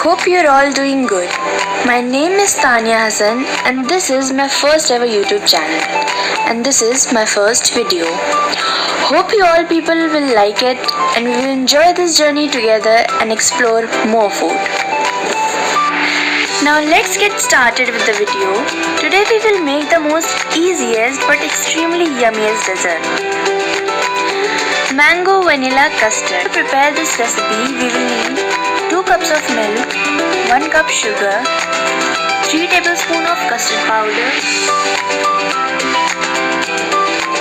Hope you're all doing good. My name is Tanya Hassan and this is my first ever YouTube channel and this is my first video. Hope you all people will like it and we will enjoy this journey together and explore more food. Now let's get started with the video. Today we will make the most easiest but extremely yummiest dessert. Mango vanilla custard. To prepare this recipe we will need 2 cups of milk, 1 cup sugar, 3 tablespoons of custard powder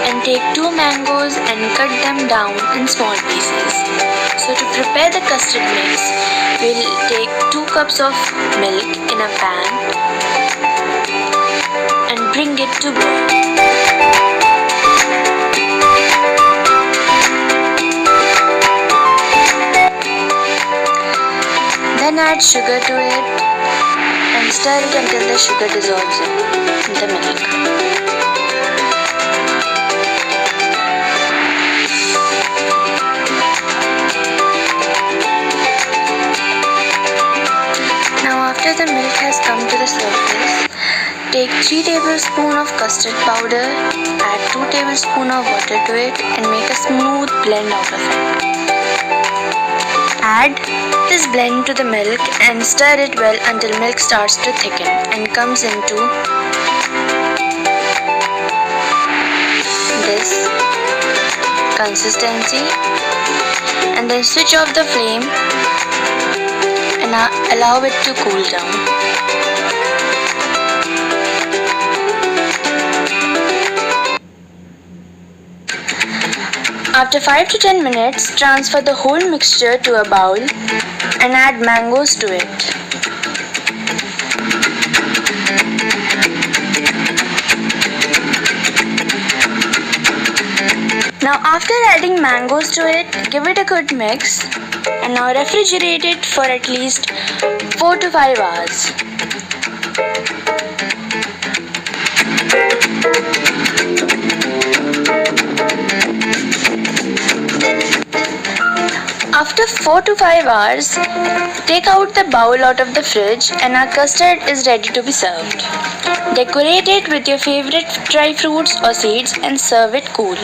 and take 2 mangoes and cut them down in small pieces. So to prepare the custard mix, we'll take 2 cups of milk in a pan and bring it to boil. Then add sugar to it and stir it until the sugar dissolves in the milk. Now after the milk has come to the surface, take 3 tablespoons of custard powder, add 2 tablespoons of water to it and make a smooth blend out of it. Add this blend to the milk and stir it well until milk starts to thicken and comes into this consistency, and then switch off the flame and allow it to cool down. After 5 to 10 minutes, transfer the whole mixture to a bowl and add mangoes to it. Now after adding mangoes to it, give it a good mix and now refrigerate it for at least 4 to 5 hours. After 4 to 5 hours, take out the bowl out of the fridge and our custard is ready to be served. Decorate it with your favorite dry fruits or seeds and serve it cool.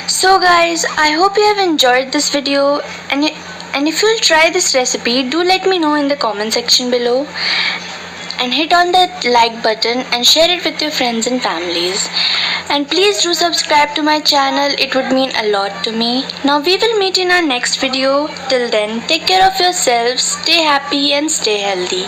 So guys, I hope you have enjoyed this video and if you'll try this recipe, do let me know in the comment section below and hit on that like button and share it with your friends and families. And please do subscribe to my channel, it would mean a lot to me. Now we will meet in our next video. Till then, take care of yourselves, stay happy and stay healthy.